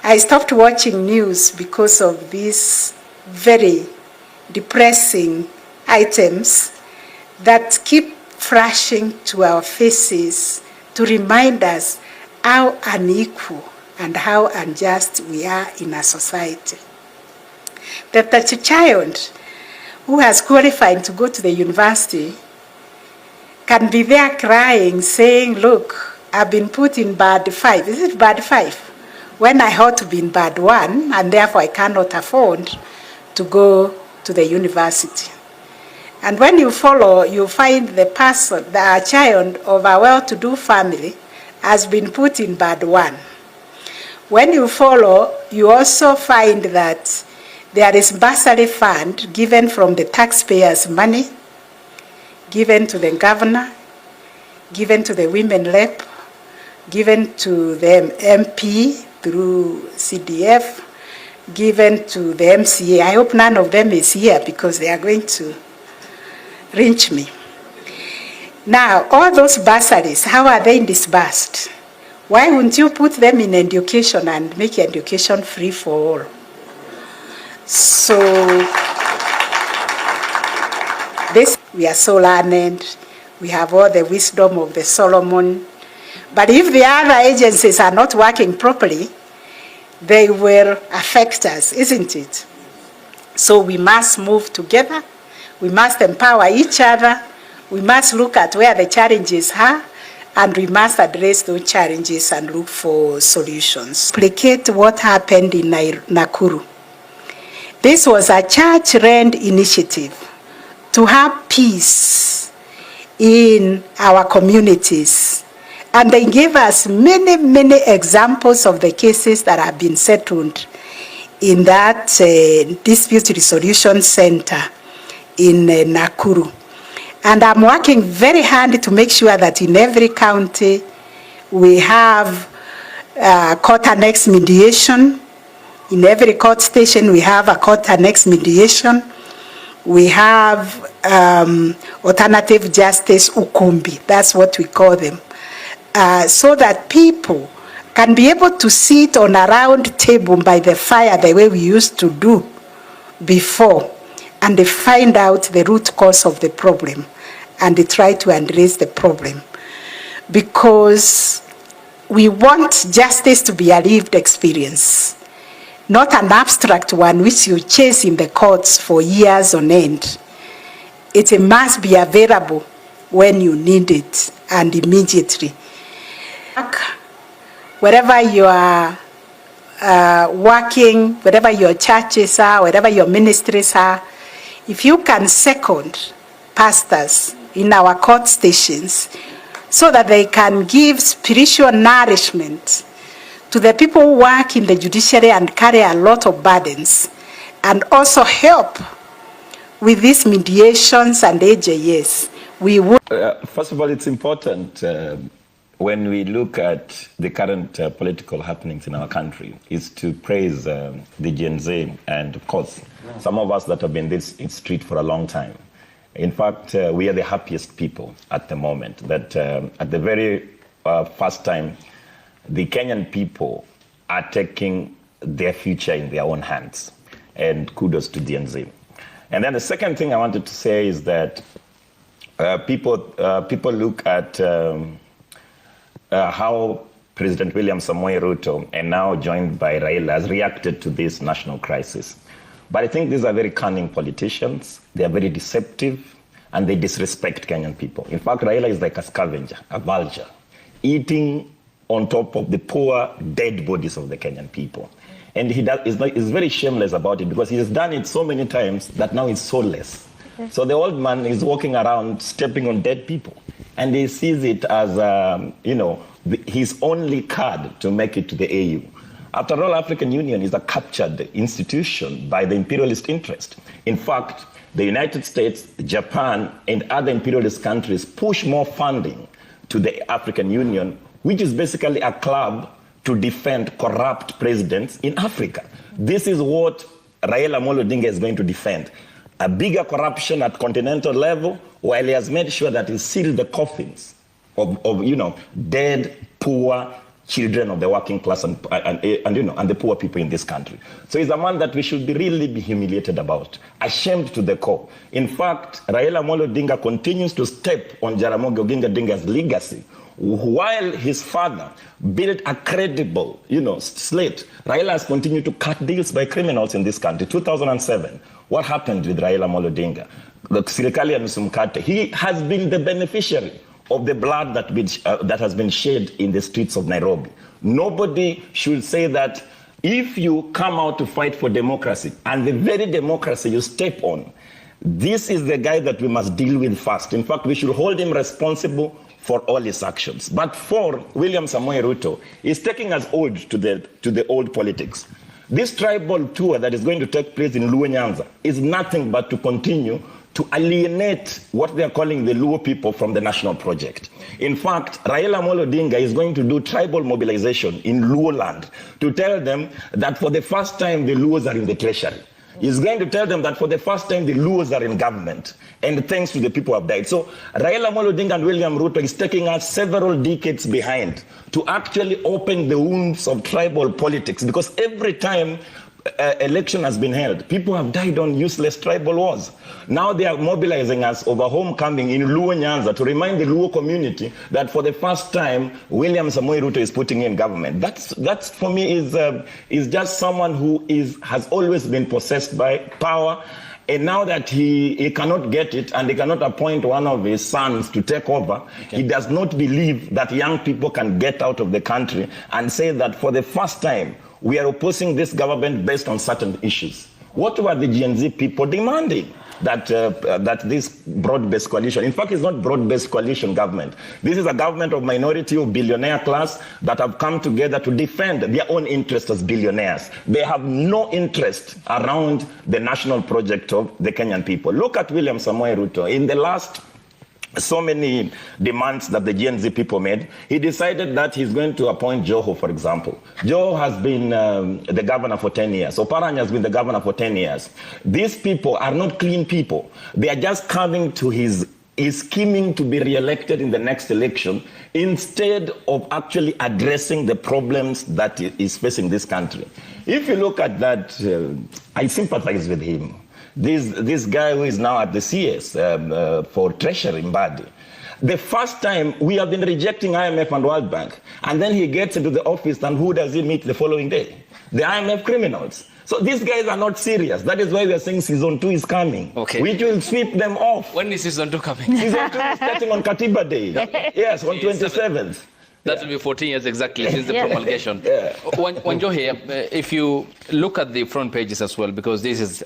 I stopped watching news because of these very depressing items that keep flashing to our faces to remind us how unequal and how unjust we are in our society. That a child who has qualified to go to the university can be there crying, saying, look, I've been put in band 5. Is it band 5? When I ought to be in band 1, and therefore I cannot afford to go to the university. And when you follow, you find the person, the child of a well-to-do family has been put in band 1. When you follow, you also find that there is bursary fund given from the taxpayers' money, given to the governor, given to the women rep, given to the MP through CDF, given to the MCA. I hope none of them is here because they are going to lynch me. Now, all those bursaries, how are they disbursed? Why wouldn't you put them in education and make education free for all? So, we are so learned, we have all the wisdom of the Solomon, but if the other agencies are not working properly, they will affect us, isn't it? So we must move together, we must empower each other, we must look at where the challenges are, and we must address those challenges and look for solutions. Replicate what happened in Nakuru. This was a church-run initiative to have peace in our communities. And they gave us many, many examples of the cases that have been settled in that dispute resolution center in Nakuru. And I'm working very hard to make sure that in every county we have court annex mediation. In every court station we have a court annex mediation. We have alternative justice ukumbi, that's what we call them. So that people can be able to sit on a round table by the fire the way we used to do before, and they find out the root cause of the problem and they try to address the problem. Because we want justice to be a lived experience, not an abstract one which you chase in the courts for years on end. It must be available when you need it and immediately. Wherever you are working, wherever your churches are, wherever your ministries are, if you can second pastors in our court stations so that they can give spiritual nourishment to the people who work in the judiciary and carry a lot of burdens, and also help with these mediations and AJS, we would. First of all, it's important when we look at the current political happenings in our country, is to praise the Gen Z, and of course, some of us that have been in this street for a long time. In fact, we are the happiest people at the moment, that at the very first time, the Kenyan people are taking their future in their own hands, and kudos to Gen Z. And then the second thing I wanted to say is that people look at how President William Samoei Ruto, and now joined by Raila, has reacted to this national crisis. But I think these are very cunning politicians. They are very deceptive, and they disrespect Kenyan people. In fact, Raila is like a scavenger, a vulture, eating on top of the poor, dead bodies of the Kenyan people. And he's very shameless about it, because he has done it so many times that now he's soulless. So the old man is walking around stepping on dead people. And he sees it as, his only card to make it to the AU. After all, African Union is a captured institution by the imperialist interest. In fact, the United States, Japan, and other imperialist countries push more funding to the African Union, which is basically a club to defend corrupt presidents in Africa. This is what Raila Odinga is going to defend. A bigger corruption at continental level, while he has made sure that he sealed the coffins of dead, poor, children of the working class and the poor people in this country. So he's a man that we should really be humiliated about, ashamed to the core. In fact, Raila Odinga continues to step on Jaramogi Oginga Odinga's legacy. While his father built a credible, slate, Raila has continued to cut deals by criminals in this country. 2007, what happened with Raila Odinga? The Sirikali ya nusu mkate. He has been the beneficiary of the blood that has been shed in the streets of Nairobi. Nobody should say that if you come out to fight for democracy and the very democracy you step on, this is the guy that we must deal with first. In fact, we should hold him responsible for all his actions. But for William Samoei Ruto, he's taking us old to the old politics. This tribal tour that is going to take place in Luo Nyanza is nothing but to continue to alienate what they are calling the Luo people from the national project. In fact, Raila Odinga is going to do tribal mobilization in Luo land to tell them that for the first time the Luos are in the treasury. He's going to tell them that for the first time the Luos are in government, and thanks to the people who have died. So Raila Odinga and William Ruto is taking us several decades behind to actually open the wounds of tribal politics, because every time election has been held, people have died on useless tribal wars. Now they are mobilizing us over homecoming in Luo Nyanza to remind the Luo community that for the first time William Samoei Ruto is putting in government. That's for me is just someone who has always been possessed by power, and now that he cannot get it and he cannot appoint one of his sons to take over, he does not believe that young people can get out of the country and say that for the first time we are opposing this government based on certain issues. What were the Gen Z people demanding? That this broad-based coalition, in fact, it's not broad-based coalition government. This is a government of minority or billionaire class that have come together to defend their own interests as billionaires. They have no interest around the national project of the Kenyan people. Look at William Samoei Ruto. In the last so many demands that the Gen Z people made, he decided that he's going to appoint Joho, for example. Joho has been the governor for 10 years. Oparanya has been the governor for 10 years. These people are not clean people. They are just coming to his scheming to be re-elected in the next election instead of actually addressing the problems that is facing this country. If you look at that, I sympathize with him. This guy who is now at the CS for Treasury in Mbadi. The first time we have been rejecting IMF and World Bank, and then he gets into the office, and who does he meet the following day? The IMF criminals. So these guys are not serious. That is why we are saying season 2 is coming, which will sweep them off. When is season 2 coming? Season 2 is starting on Katiba Day. Yes, on 27th. That will be 14 years exactly since the promulgation. Wanjohi, if you look at the front pages as well, because this is